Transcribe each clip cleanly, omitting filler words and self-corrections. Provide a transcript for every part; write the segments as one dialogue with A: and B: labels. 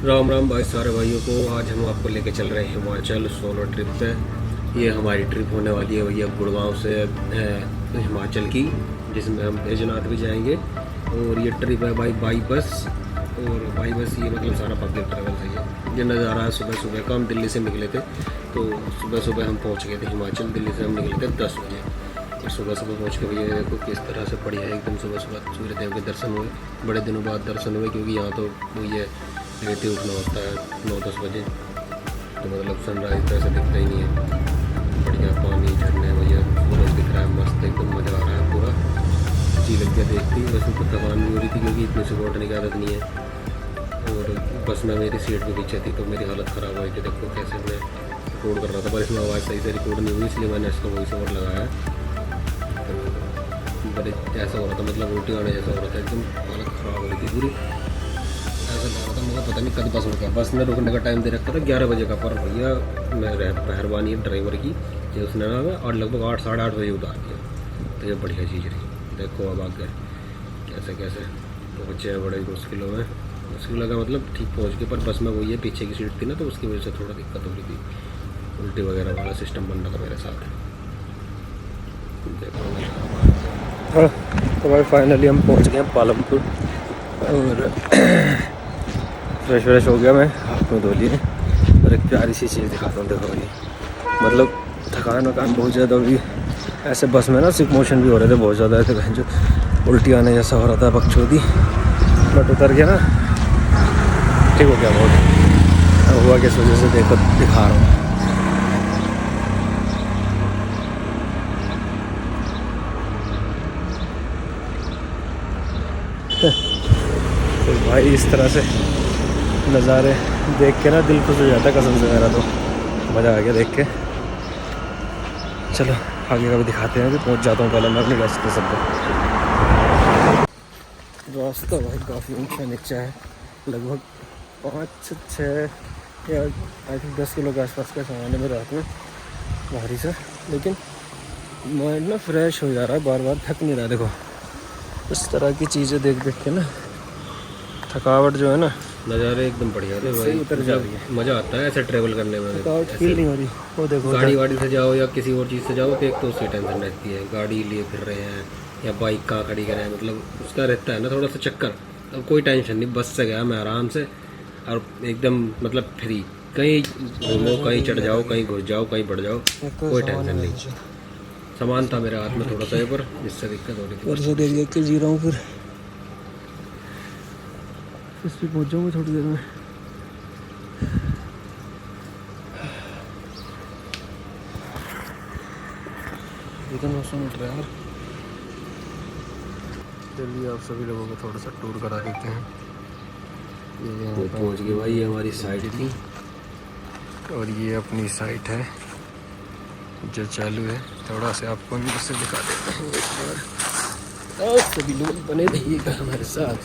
A: राम राम भाई सारे भाइयों को। आज हम आपको लेके चल रहे हैं हिमाचल सोलो ट्रिप पे। ये हमारी ट्रिप होने वाली है भैया गुड़गांव से हिमाचल की, जिसमें हम बैजनाथ भी जाएंगे। और ये ट्रिप है भाई बाई बस। और बाई बस ये मतलब सारा पब्लिक ट्रैवल है। ये नज़ारा है सुबह सुबह का। हम दिल्ली से निकले थे, तो सुबह सुबह हम पहुंच गए थे हिमाचल। दिल्ली से हम निकले थे 10 बजे। और सुबह सुबह पहुंच के भैया देखो किस तरह से बढ़िया एकदम सुबह सुबह सूर्यदेव के दर्शन हुए। बड़े दिनों बाद दर्शन हुए, क्योंकि यहाँ तो ये लेट ही उठना होता है 9-10 बजे, तो मतलब सनराइज तो ऐसा दिखता ही नहीं है। बढ़िया पानी झरने भैया सूरज दिख रहा है मस्त एकदम, मज़ा आ रहा है पूरा। अच्छी लग गया देखती, बस उनको थकान नहीं हो रही थी क्योंकि इतनी से बैठने की आदत नहीं है। और बस में मेरी सीट भी पीछे थी, तो मेरी हालत ख़राब हुई थी। देखो कैसे मैं रिकॉर्ड कर रहा था, पर इसमें आवाज़ सही से रिकॉर्ड नहीं हुई, इसलिए मैंने इसका वॉइस ओवर लगाया। तो बड़े ऐसा हो रहा था, मतलब उल्टी आने जैसा हो रहा था, एकदम हालत ख़राब हो रही थी पूरी। ऐसा लग रहा था मुझे पता नहीं कब बस रुका। बस ने रुकने का टाइम दे रखा था 11 बजे का, पर भैया मेहरबानी है ड्राइवर की, ये उसने ना और लगभग 8-8:30 बजे उतार दिया। तो ये बढ़िया चीज़ रही। देखो अब आगे कैसे कैसे पहुँचे हैं बड़े मुश्किलों में। मुश्किलों का मतलब ठीक पहुँच गए, पर बस में वही है पीछे की सीट थी ना, तो उसकी वजह से थोड़ा दिक्कत हो रही थी। उल्टी वगैरह वाला सिस्टम बन रहा था मेरे साथ। देखो तो भाई फाइनली हम पहुँच गए पालमपुर। और फ्रेश व्रेश हो गया, मैं हाथ में धो लिए। और एक प्यारी सी चीज़ दिखाता हूँ, देखो भाई मतलब थकान वकान बहुत ज़्यादा हुई। ऐसे बस में ना सिक मोशन भी हो रहे थे बहुत ज़्यादा, ऐसे बहन जो उल्टी आने जैसा हो रहा था बकचोदी। बट उतर गया ना, ठीक हो गया बहुत। अब हुआ किस वजह से देखो दिखा रहा हूँ। तो भाई इस तरह से नज़ारे देख के ना दिल खुश हो जाता है कसम से मेरा, तो मज़ा आ गया देख के। चलो आगे का भी दिखाते हैं, कि पहुंच जाता हूँ पहले मैं अपनी बस के सब। रास्ता भाई काफ़ी ऊंचा नीचा है, लगभग 5-6 या आई थिंक 10 किलो के आसपास का सामान में रात में भारी से। लेकिन माइंड ना फ्रेश हो जा रहा है, बार बार थक नहीं रहा। देखो इस तरह की चीज़ें देख देख के ना थकावट जो है ना, नज़ारे एकदम बढ़िया थे भाई। उतर जा रही है, मज़ा आता है ऐसे ट्रैवल करने में। थकावट फील नहीं हो रही। वो देखो गाड़ी वाड़ी से जाओ या किसी और चीज़ से जाओ तो एक तो उसकी टेंशन रहती है, गाड़ी लिए फिर रहे हैं या बाइक कहाँ खड़ी करें, मतलब उसका रहता है ना थोड़ा सा चक्कर। अब कोई टेंशन नहीं, बस से गया मैं आराम से और एकदम मतलब फ्री। कहीं घूमो, कहीं चढ़ जाओ, कहीं घुस जाओ, कहीं बढ़ जाओ, कोई टेंशन नहीं। सामान था मेरे हाथ में थोड़ा सा, पर इससे दिक्कत हो रही थी। देख के जी रहा हूँ, फिर इस पर पहुँच जाऊँगा थोड़ी देर में। इतना मौसम उठ रहा है यार। चलिए आप सभी लोगों को थोड़ा सा टूर करा देते हैं। ये पहुँच गए भाई, ये हमारी साइट थी और ये अपनी साइट है जो चालू है। थोड़ा सा आपको अंदर से दिखा देते हैं एक बार, और सभी लोग बने रहिएगा हमारे साथ।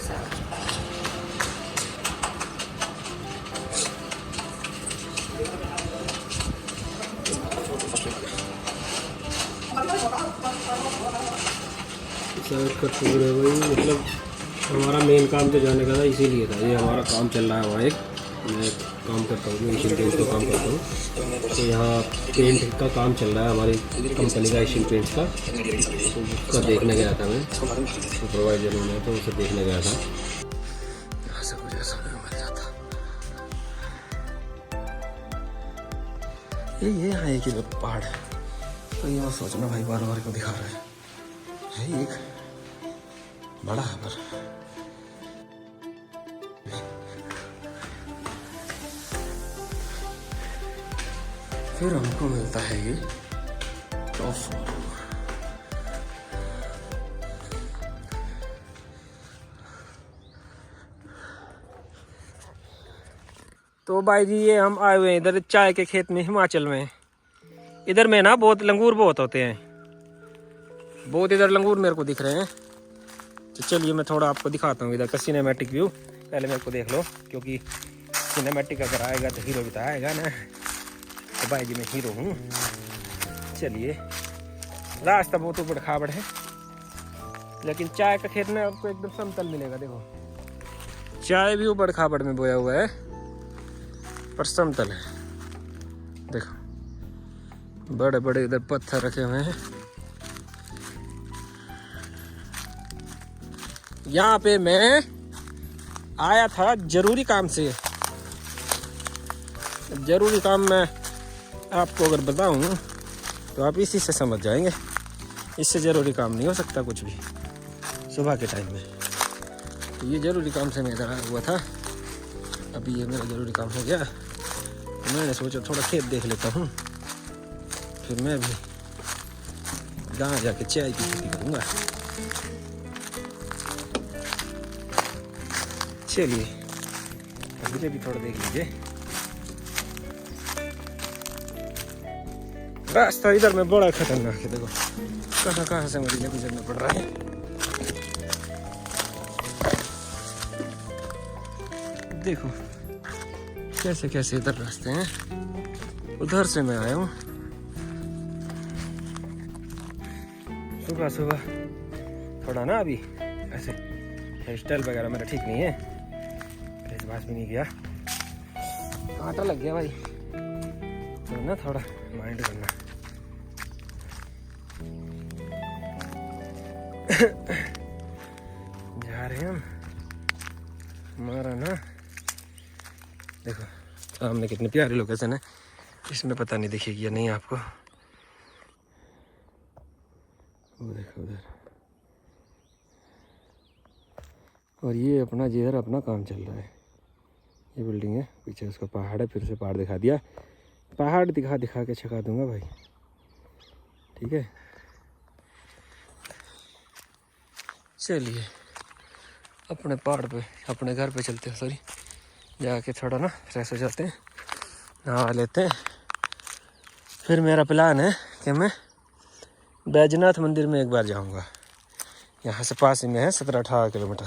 A: का टूर है भाई, मतलब हमारा मेन काम तो जाने का था, इसीलिए था। ये हमारा काम चल रहा है वहाँ एक, मैं काम करता हूँ, एशियन पेंट्स का काम करता हूँ। तो यहाँ पेंट का काम चल रहा है हमारी कंपनी का, एशियन पेंट्स का। तो उसका देखने गया था मैं, सुपरवाइजर हूँ मैं, तो उसे देखने गया था। ऐसा कुछ ऐसा मिल जाता ये है कि पहाड़। तो ये मैं सोचना भाई बार बार क्यों दिखा रहा है एक बड़ा है, पर फिर हमको मिलता है ये टॉप फ्लोर। तो भाई जी ये हम आए हुए हैं इधर चाय के खेत में हिमाचल में। इधर में ना बहुत लंगूर बहुत होते हैं, बहुत इधर लंगूर मेरे को दिख रहे हैं। तो चलिए मैं थोड़ा आपको दिखाता हूँ इधर का सिनेमैटिक व्यू। पहले मेरे को देख लो, क्योंकि सिनेमैटिक अगर आएगा तो हीरो भी तो आएगा ना। तो भाई जी मैं हीरो हूँ। चलिए रास्ता बहुत ऊबड़ खाबड़ है, लेकिन चाय का खेत में आपको एकदम समतल मिलेगा। देखो चाय भी ऊबड़ खाबड़ में बोया हुआ है, पर समतल है। देखो बड़े बड़े इधर पत्थर रखे हुए हैं। यहाँ पे मैं आया था जरूरी काम से। जरूरी काम में आपको अगर बताऊं तो आप इसी से समझ जाएंगे। इससे ज़रूरी काम नहीं हो सकता कुछ भी सुबह के टाइम में। तो ये ज़रूरी काम से मैं इधर आया हुआ था। अभी ये मेरा ज़रूरी काम हो गया। तो मैंने सोचा थोड़ा खेत देख लेता हूँ, फिर मैं भी गाँव जाके चाय की खेती करूँगा। चलिए मुझे भी थोड़ा देख लीजिए। रास्ता इधर में बड़ा खतरनाक है। देखो कहाँ कहाँ से मुझे गुजरना पड़ रहा है। देखो कैसे कैसे इधर रास्ते हैं। उधर से मैं आया हूँ। सुबह सुबह थोड़ा ना अभी ऐसे हेयर स्टाइल वगैरह मेरा ठीक नहीं है। फेस वॉश भी नहीं किया, कांटा लग गया भाई। तो ना थोड़ा माइंड करना। जा रहे हैं हम। हमारा ना देखो सामने कितनी प्यारी लोकेशन है। इसमें पता नहीं दिखेगी या नहीं आपको। वो देखो उधर। और ये अपना जिधर अपना काम चल रहा है। ये बिल्डिंग है, पीछे उसका पहाड़ है। फिर से पहाड़ दिखा दिया। पहाड़ दिखा दिखा के छका दूंगा भाई, ठीक है। चलिए अपने पहाड़ पे, अपने घर पे चलते हैं। सॉरी, जाके थोड़ा ना फ्रेश हो जाते हैं, नहा लेते हैं। फिर मेरा प्लान है कि मैं बैजनाथ मंदिर में एक बार जाऊंगा। यहाँ से पास ही में है, 17-18 किलोमीटर।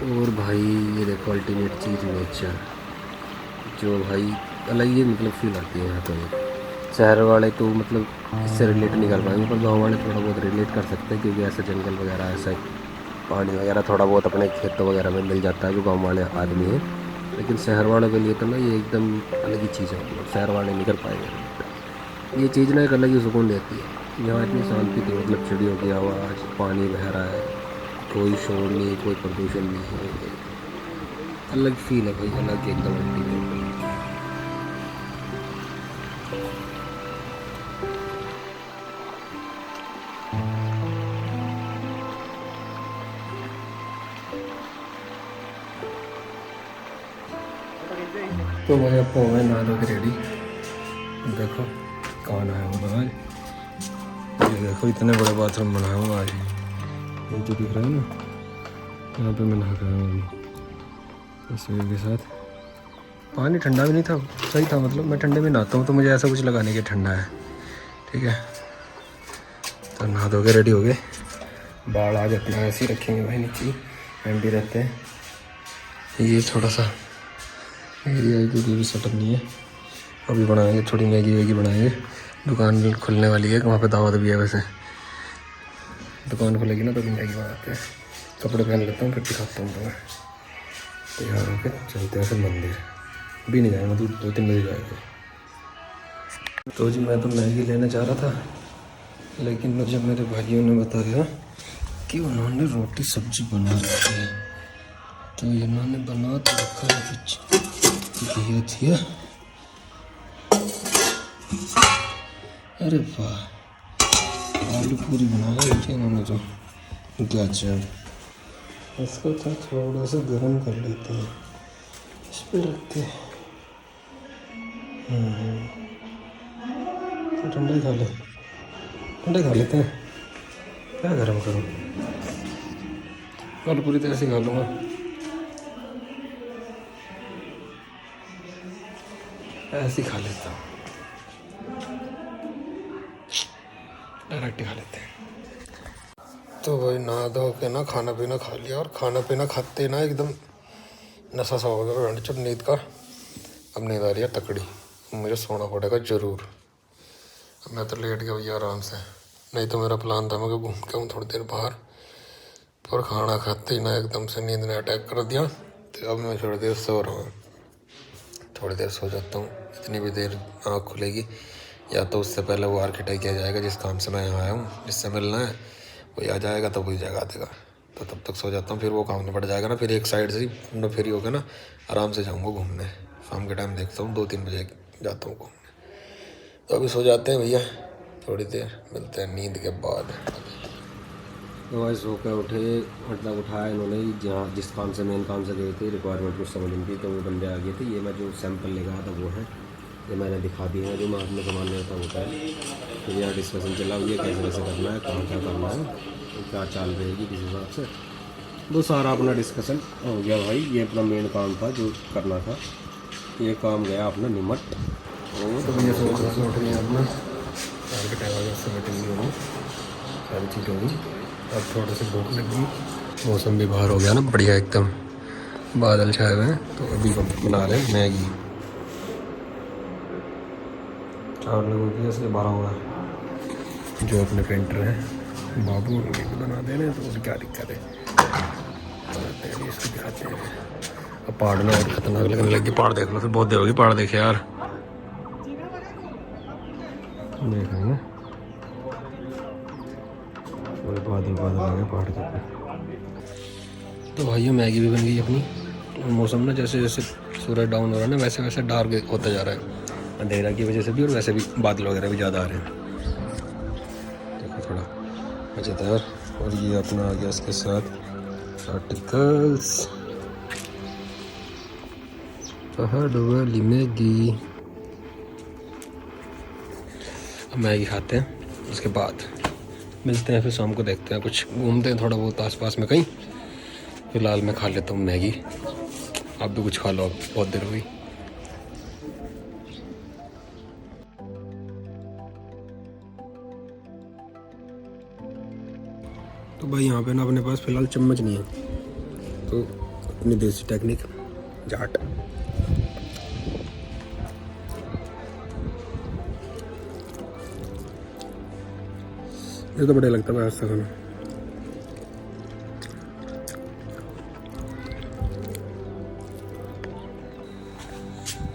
A: और भाई ये देखो अल्टीमेट चीज़ नेचर, जो भाई अलग ही मतलब फील आती है यहाँ तो। शहर वाले तो मतलब इससे रिलेट नहीं कर पाएंगे, पर गाँव वाले थोड़ा बहुत रिलेट कर सकते हैं, क्योंकि ऐसा जंगल वगैरह, ऐसा पानी वगैरह थोड़ा बहुत अपने खेतों वगैरह में मिल जाता है जो गाँव वाले आदमी हैं। लेकिन शहर वालों के लिए तो ना ये एकदम अलग ही चीज़ है। मतलब शहर वाले नहीं कर पाएंगे। ये चीज़ ना एक अलग ही सुकून देती है। यहाँ इतनी शांति थी, मतलब चिड़ियों की आवाज़, पानी बह रहा है, कोई शोर नहीं, कोई प्रदूषण नहीं है। अलग फील है भाई, अलग एकदम अल्टीमेट। तो भाई आपको हो गए नहा धो के रेडी। देखो कौन आया हूँ आज। ये देखो इतने बड़े बाथरूम बनाया हूँ आज। ये जो दिख रहा है ना, यहाँ पे मैं नहा रहा हूँ अभी इस के साथ। पानी ठंडा भी नहीं था, सही था। मतलब मैं ठंडे में नहाता हूँ तो मुझे ऐसा कुछ लगा नहीं कि ठंडा है, ठीक है। तो नहा धो के रेडी हो गए। बाल आज अपना ऐसे ही रखेंगे भाई, नीचे हैंडी रहते हैं। ये थोड़ा सा एरिया है क्योंकि भी सेटअप नहीं है। अभी बनाएंगे, थोड़ी मैगी वैगी बनाएंगे। दुकान खुलने वाली है, वहाँ पे दावत भी है। वैसे दुकान खुलेगी ना तो मैगी बनाते हैं। कपड़े पहन लेता हूँ, फिर दिखाता हूँ तुम्हें। तैयार होकर चलते हैं फिर मंदिर। भी नहीं जाएगा, मतलब 2-3 बजे जाएंगे। तो जी मैं तो मैगी लेने जा रहा था, लेकिन मुझे मेरे भाइयों ने बता दिया कि उन्होंने रोटी सब्जी बना रखी है। तो इन्होंने बना तो रखा है कुछ घी थी। अरे वाह, आलू पूरी बनाया है इन्होंने तो। गजब। इसको तो थोड़ा सा गर्म कर लेते हैं, इस पर रखते हैं। तो ठंडा ही खा ले, ठंडा खा लेते हैं। क्या गर्म करूँ, आलू पूरी तो ऐसे खा लूँगा। ऐसे ही खा लेता हूँ, डायरेक्ट खा लेते हैं। तो भाई नहा धो के ना खाना पीना खा लिया, और खाना पीना खाते ना एकदम नशा सा हो गया जब नींद का। अब नींद आ रही है तकड़ी, मुझे सोना पड़ेगा ज़रूर। अब मैं तो लेट गया भैया आराम से, नहीं तो मेरा प्लान था मैं घूम के आऊँ थोड़ी देर बाहर। पर खाना खाते ही ना एकदम से नींद ने अटैक कर दिया। तो अब मैं थोड़ी देर सो रहा हूँ, थोड़ी देर सो जाता हूँ। इतनी भी देर आँख खुलेगी या तो उससे पहले वो आर्किटेक्ट आ जाएगा जिस काम से मैं यहाँ आया हूँ, जिससे मिलना है, वही आ जाएगा तो वही जगा देगा। तो तब तक सो जाता हूँ, फिर वो काम निपट जाएगा ना, फिर एक साइड से ही घूमना फ्री होगा ना, आराम से जाऊँगा घूमने। शाम के टाइम देखता हूँ 2-3 बजे जाता हूँ घूमने। तो अभी सो जाते हैं भैया, थोड़ी देर मिलते हैं नींद के बाद। तो आज सो कर उठे, मतलब उठाया इन्होंने जहाँ जिस काम से मेन काम से गए थे, रिक्वायरमेंट कुछ समझ थी, तो वो बंदे आ गए थे। ये मैं जो सैंपल लेकर आया था वो है, ये मैंने दिखा दिया है, जो मैं अपने सामान में होता है। फिर यहाँ डिस्कशन चला हुआ है कैसे कैसे करना है, कहाँ क्या करना है, तो क्या चाल रहेगी किस हिसाब से, वो सारा अपना डिस्कशन हो गया भाई। ये अपना मेन काम था जो करना था, ये काम गया अपना निमट। तो भैया सोच उठ गए अपना, शाम के टाइम अगर से मीटिंग होगी, सारी चीज़ होगी। अब थोड़ा सी भूख लगी, मौसम भी बाहर हो गया ना बढ़िया एकदम, बादल छाए हुए हैं। तो अभी हम बना रहे हैं मैगी। 4 लोगों की इसलिए 12 हुआ है। जो अपने पेंटर हैं बाबू, उनके बना दे रहे हैं, तो उसकी क्या दिक्कत है, बनाते हैं इसको दिखाते हैं। अब पहाड़ ना और खतरनाक लगने लगी, पहाड़ देख लो, फिर बहुत देर होगी पहाड़ देखे यार, देख रहे हैं पूरे बादल बादल आ गए पहाड़ के ऊपर। तो भाइयों मैगी भी बन गई अपनी। मौसम ना जैसे जैसे सूरज डाउन हो रहा है ना, वैसे वैसे डार्क होता जा रहा है, अंधेरा की वजह से भी, और वैसे भी बादल वगैरह भी ज़्यादा आ रहे हैं। देखो थोड़ा मज़ेदार। और ये अपना आ गया इसके साथ आर्टिकल्स, पहाड़ वाली मैगी। अब मैगी खाते हैं, उसके बाद मिलते हैं, फिर शाम को देखते हैं, कुछ घूमते हैं थोड़ा बहुत आसपास में कहीं। फिलहाल मैं खा लेता हूँ मैगी, आप भी कुछ खा लो, अब बहुत देर हुई। तो भाई यहाँ पे ना अपने पास फ़िलहाल चम्मच नहीं है, तो अपनी देसी टेक्निक जाट। ये तो बढ़िया लगता है भाई ऐसा खाना।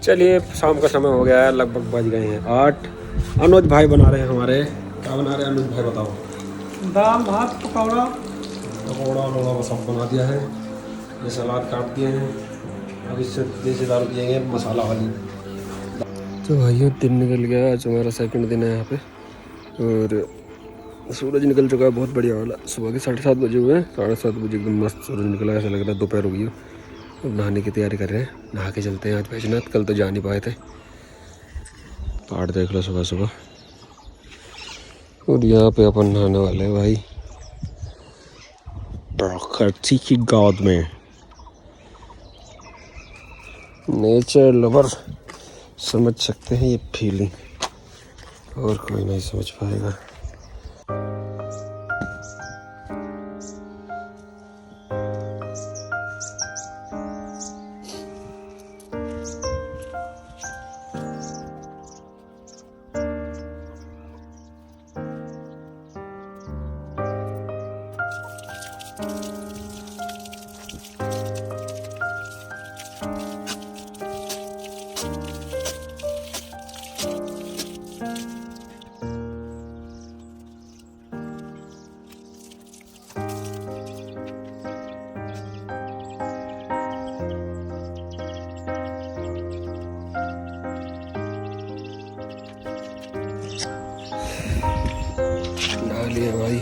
A: चलिए शाम का समय हो गया है, लगभग बज गए हैं 8। अनुज भाई बना रहे हैं हमारे, क्या बना रहे हैं अनुज भाई बताओ?
B: दाल भात पकौड़ा
A: वोड़ा सब बना दिया है, ये सलाद काट दिए हैं, अब इससे देसी दाल पिएंगे मसाला वाली। तो भाइयों दिन निकल गया, आज हमारा सेकंड दिन है यहाँ पे, और सूरज निकल चुका है बहुत बढ़िया वाला। सुबह के 7:30 बजे हुए हैं, 7:30 बजे एकदम मस्त सूरज निकला है, ऐसा लग रहा है दोपहर हो गई हो। अब नहाने की तैयारी कर रहे हैं, नहा के चलते हैं आज बैजनाथ, कल तो जा नहीं पाए थे। पहाड़ देख लो सुबह सुबह, और यहाँ पे अपन नहाने वाले हैं भाई प्रकृति की गोद में। नेचर लवर समझ सकते हैं ये फीलिंग, और कोई नहीं समझ पाएगा। लिए भाई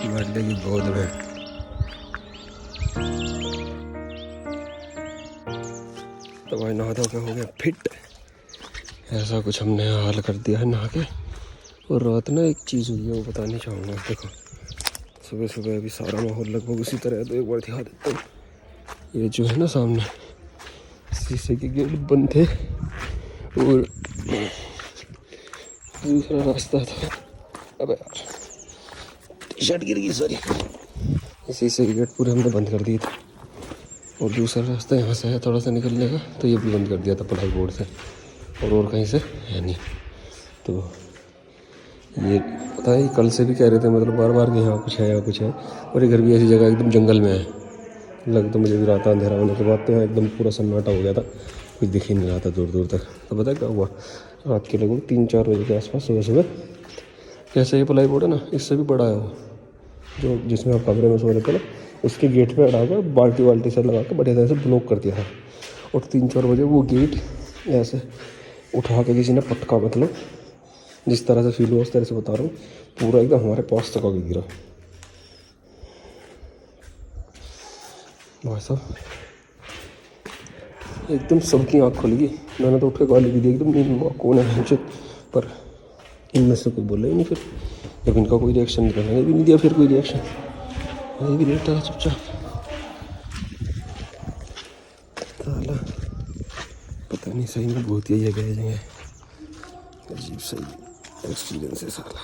A: मरने की गोद में। तो भाई नहा धो के हो गया फिट, ऐसा कुछ हमने हाल कर दिया है नहा के। और रात ना एक चीज़ हुई है वो बतानी चाहूँगा। देखो सुबह सुबह अभी सारा माहौल लगभग उसी तरह है, तो एक बार दिखा देता हूँ। ये जो है ना सामने शीशे के गेट बंद थे, और दूसरा रास्ता था, अबे यार टी शर्ट गिर गई सॉरी, शीशे के गेट पूरे हमने बंद कर दिए थे। और दूसरा रास्ता यहाँ से है थोड़ा सा निकलने का, तो ये भी बंद कर दिया था पढ़ाई बोर्ड से, और कहीं से है नहीं। तो ये पता है कल से भी कह रहे थे, मतलब बार बार कि यहाँ कुछ है यहाँ कुछ है। और ये घर भी ऐसी जगह एकदम जंगल में है, लग तो मुझे भी रहा था अंधेरा होने के बाद, तो यहाँ एकदम पूरा सन्नाटा हो गया था, कुछ दिख ही नहीं रहा था दूर दूर तक। तो पता है क्या हुआ, रात के लगभग 3-4 बजे के आसपास सुबह सुबह कैसे ये प्लाई बोर्ड है ना, इससे भी बड़ा है वो, जो जिसमें आप कमरे में सो रहे थे ना, उसके गेट पे अड़ा कर बाल्टी वाल्टी से लगा के बढ़िया तरह से ब्लॉक कर दिया था। और 3-4 बजे वो गेट ऐसे उठा के किसी ने पटका, मतलब जिस तरह से फील हुआ उस तरह से बता रहा हूँ, पूरा एकदम हमारे पास तक आके गिरा भाई साहब। एकदम सबकी आँख खुल गई, मैंने तो उठ के गाली भी दी एकदम, नींद में कौन है हमसे, पर इनमें से कोई बोला ही नहीं। फिर जब इनका कोई रिएक्शन नहीं, मैंने भी नहीं दिया फिर कोई रिएक्शन, मैंने भी लेटा रहा चुपचाप। साला पता नहीं सही में बहुत ही जगह है, अजीब सही एक्सपीरियंस है साला।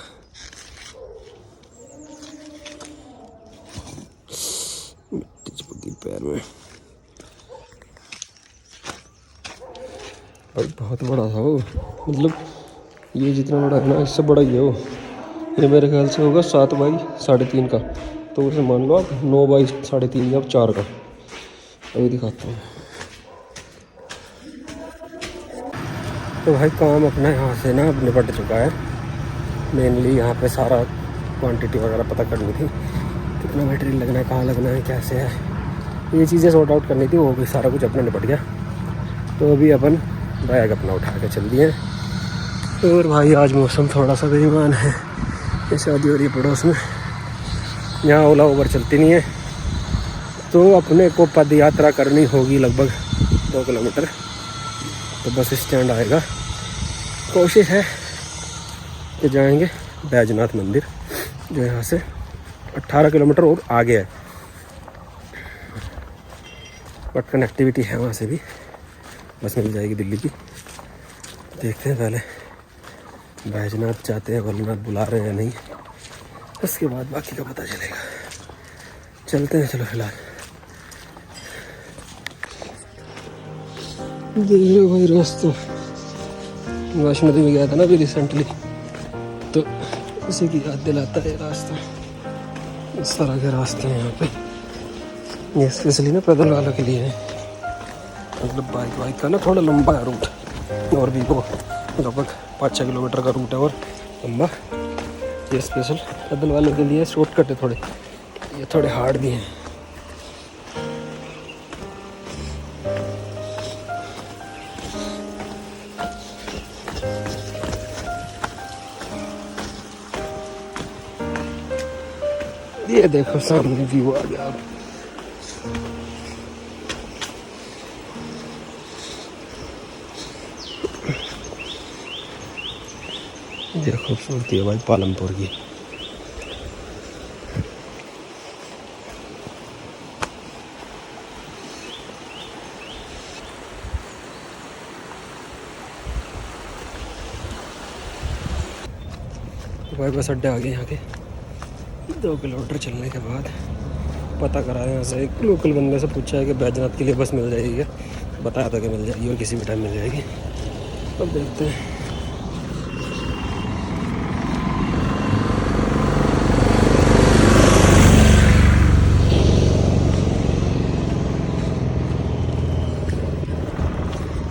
A: मिट्टी चिपक गई पैर में भाई, बहुत बड़ा था वो, मतलब ये जितना बड़ा है ना इससे बड़ा ही है वो। ये मेरे ख्याल से होगा 7 बाई 3.5 का, तो उसे मान लो आप 9 बाई 3.5 या 4 का। अभी दिखाता हूँ। तो भाई काम अपना यहाँ से ना अब निपट चुका है। मेनली यहाँ पे सारा क्वांटिटी वगैरह पता करनी थी, कितना मटेरियल लगना है, कहाँ लगना है, कैसे है, ये चीज़ें सॉर्ट आउट करनी थी। वो भी सारा कुछ अपना निपट गया। तो अभी अपन बैग अपना उठा के चल दिए। और भाई आज मौसम थोड़ा सा बेईमान है, ये शादी हो रही है पड़ोस में, यहाँ ओला ओवर चलती नहीं है, तो अपने को पद यात्रा करनी होगी लगभग 2 किलोमीटर। तो बस स्टैंड आएगा, कोशिश है कि जाएंगे बैजनाथ मंदिर, जो यहाँ से 18 किलोमीटर और आगे है, बट कनेक्टिविटी है वहाँ से भी, बस मिल जाएगी दिल्ली की। देखते हैं पहले बैजनाथ जाते हैं, भोलेनाथ बुला रहे हैं या नहीं, उसके बाद बाकी का पता चलेगा। चलते हैं, चलो फिलहाल देख लो भाई रास्ता। वैष्णो देवी गया था ना अभी रिसेंटली, तो उसी की याद दिलाता है रास्ता। इस तरह के रास्ते हैं यहाँ पे, ये स्पेशली ना पैदल वालों के लिए है, मतलब बाइक का ना थोड़ा लंबा है रूट, और भी वो लगभग 5-6 किलोमीटर का रूट है और लंबा। ये स्पेशल पैदल वालों के लिए शॉर्टकट है थोड़े, ये थोड़े हार्ड भी हैं। ये देखो सामने व्यू आ गया। ये खूबसूरती है भाई पालमपुर की। भाई बस अड्डे आ गए यहाँ के। 2 किलोमीटर चलने के बाद पता करा है यहाँ से, एक लोकल बंदे से पूछा है कि बैजनाथ के लिए बस मिल जाएगी क्या, बताया था कि मिल जाएगी और किसी भी टाइम मिल जाएगी। अब देखते हैं।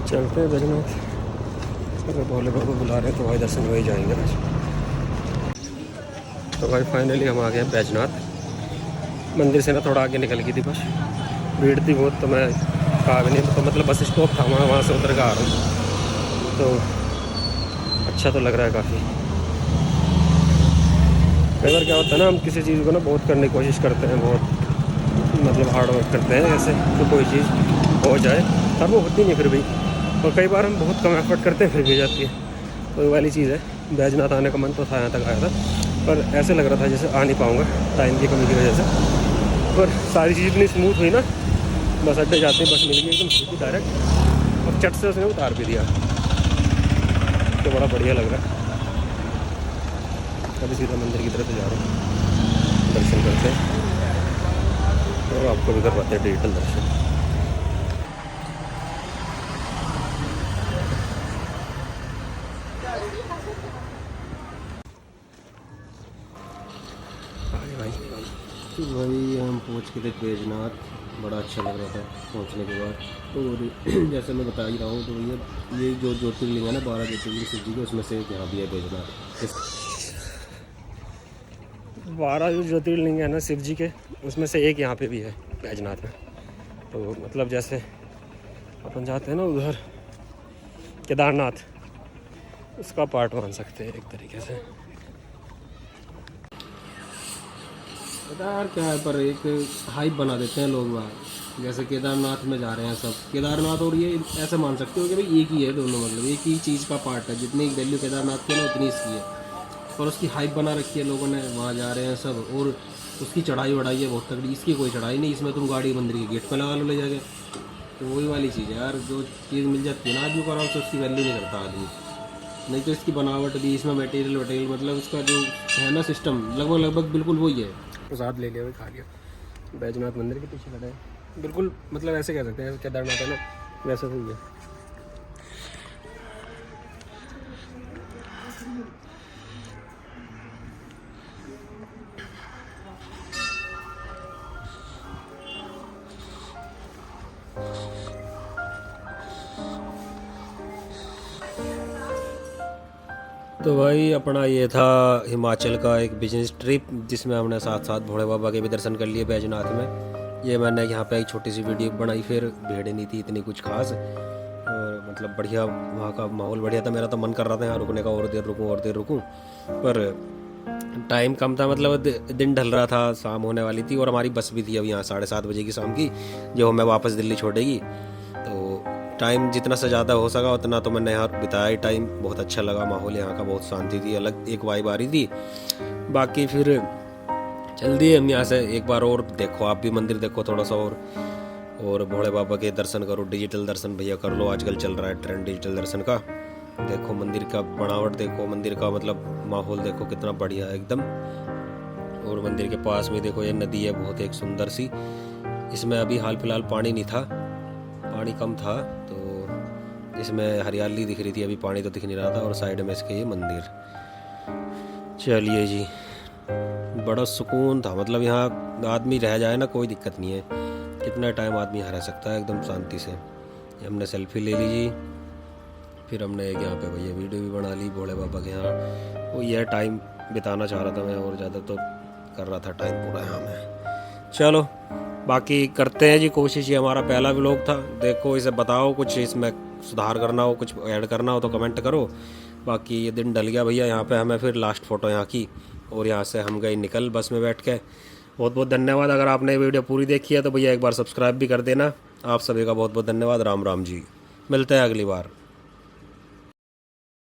A: चलते हैं बैजनाथ, अगर भोले बाबा बुला रहे हैं तो भाई दर्शन वही जाएंगे। तो भाई फाइनली हम आ गए हैं बैजनाथ मंदिर से ना थोड़ा आगे निकल गई थी बस, भीड़ थी बहुत, तो मैं कहा भी नहीं, तो मतलब बस स्टॉप था वहाँ से उतर कर आ रहा हूँ, तो अच्छा तो लग रहा है काफ़ी। कई बार क्या होता है ना, हम किसी चीज़ को ना बहुत करने की कोशिश करते हैं, बहुत मतलब हार्ड वर्क करते हैं ऐसे तो कोई चीज़ हो जाए, पर वो होती नहीं फिर भी। और कई बार हम बहुत कम एफर्ट करते हैं फिर भी जाती है, तो ये वाली चीज़ है। बैजनाथ आने का मन तो था, यहाँ तक आया था, पर ऐसे लग रहा था जैसे आ नहीं पाऊँगा टाइम की कमी की वजह से। पर सारी चीज़ इतनी स्मूथ हुई ना, बस अड्डे जाते हैं बस मिल गई एकदम सीधी डायरेक्ट, और चट से उसने उतार भी दिया, तो बड़ा बढ़िया लग रहा है। अभी सीधा मंदिर की तरफ जा रहा हूँ, दर्शन करते हैं और आपको भी करवाते हैं डिजिटल दर्शन। भाई हम पहुँच के थे बैजनाथ, बड़ा अच्छा लग रहा था पहुंचने के बाद। और जैसे मैं बता ही रहा हूँ, तो ये जो ज्योतिर्लिंग है ना, 12 ज्योतिर्लिंग शिव जी के, उसमें से एक यहाँ भी है बैजनाथ।
C: 12 जो ज्योतिर्लिंग है ना शिव जी के, उसमें से एक यहाँ पे भी है बैजनाथ में। तो मतलब जैसे अपन जाते हैं ना उधर केदारनाथ, उसका पार्ट मान सकते हैं एक तरीके से।
A: पता है यार क्या है, पर एक हाइप बना देते हैं लोग वहाँ। जैसे केदारनाथ में जा रहे हैं सब, केदारनाथ और ये ऐसे मान सकते हो कि भाई एक ही है दोनों, मतलब एक ही चीज़ का पार्ट है। जितनी वैल्यू केदारनाथ की है ना, उतनी इसकी है। और उसकी हाइप बना रखी है लोगों ने, वहाँ जा रहे हैं सब। और उसकी चढ़ाई वढ़ाई है बहुत तगड़ी, इसकी कोई चढ़ाई नहीं। इसमें तुम गाड़ी मंदिर के गेट पर लगा लो ले जाके। तो वही वाली चीज़ है यार, जो चीज़ मिल जाती है ना आदमी को आराम से, उसकी वैल्यू नहीं करता आदमी। नहीं तो इसकी बनावट भी, इसमें मटेरियल वटेरियल, मतलब इसका जो है ना सिस्टम, लगभग लगभग बिल्कुल वही है।
C: प्रसाद ले लिया, भी खा लिया। बैजनाथ मंदिर के पीछे खड़ा है, बिल्कुल मतलब ऐसे कह सकते हैं केदारनाथ है ना, वैसा ही है।
A: तो भाई अपना ये था हिमाचल का एक बिजनेस ट्रिप, जिसमें हमने साथ साथ भोले बाबा के भी दर्शन कर लिए बैजनाथ में। ये मैंने यहाँ पे एक छोटी सी वीडियो बनाई, फिर भीड़ नहीं थी इतनी कुछ खास, और मतलब बढ़िया, वहाँ का माहौल बढ़िया था। मेरा तो मन कर रहा था यहाँ रुकने का, और देर रुकूँ, पर टाइम कम था। मतलब दिन ढल रहा था, शाम होने वाली थी, और हमारी बस भी थी अब यहाँ 7:30 बजे की शाम की, जो हमें वापस दिल्ली छोड़ेगी। तो टाइम जितना से ज़्यादा हो सका उतना तो मैंने यहाँ बिताया ही टाइम। बहुत अच्छा लगा, माहौल यहाँ का बहुत शांति थी, अलग एक वाइब आ रही थी। बाकी फिर चल दिए हम यहाँ से। एक बार और देखो, आप भी मंदिर देखो थोड़ा सा, और भोले बाबा के दर्शन करो। डिजिटल दर्शन भैया कर लो, आजकल चल रहा है ट्रेंड डिजिटल दर्शन का। देखो मंदिर का बनावट, देखो मंदिर का मतलब माहौल देखो कितना बढ़िया है एकदम। और मंदिर के पास में देखो ये नदी है बहुत एक सुंदर सी। इसमें अभी हाल फिलहाल पानी नहीं था, पानी कम था, तो इसमें हरियाली दिख रही थी, अभी पानी तो दिख नहीं रहा था। और साइड में इसके ये मंदिर। चलिए जी, बड़ा सुकून था। मतलब यहाँ आदमी रह जाए ना, कोई दिक्कत नहीं है, कितना टाइम आदमी यहाँ रह सकता है एकदम शांति से। हमने सेल्फी ले ली जी, फिर हमने एक यहाँ पे भैया वीडियो भी बना ली भोले बाबा के यहाँ। वो यह टाइम बिताना चाह रहा था मैं, और ज़्यादा तो कर रहा था टाइम पूरा यहाँ में। चलो बाकी करते हैं जी कोशिश। ये हमारा पहला व्लॉग था, देखो इसे बताओ, कुछ इसमें सुधार करना हो, कुछ ऐड करना हो तो कमेंट करो। बाकी ये दिन ढल गया भैया, यहाँ पे हमें फिर लास्ट फ़ोटो यहाँ की, और यहाँ से हम गए निकल बस में बैठ के। बहुत बहुत धन्यवाद। अगर आपने वीडियो पूरी देखी है तो भैया एक बार सब्सक्राइब भी कर देना। आप सभी का बहुत बहुत धन्यवाद। राम राम जी, मिलते हैं अगली बार।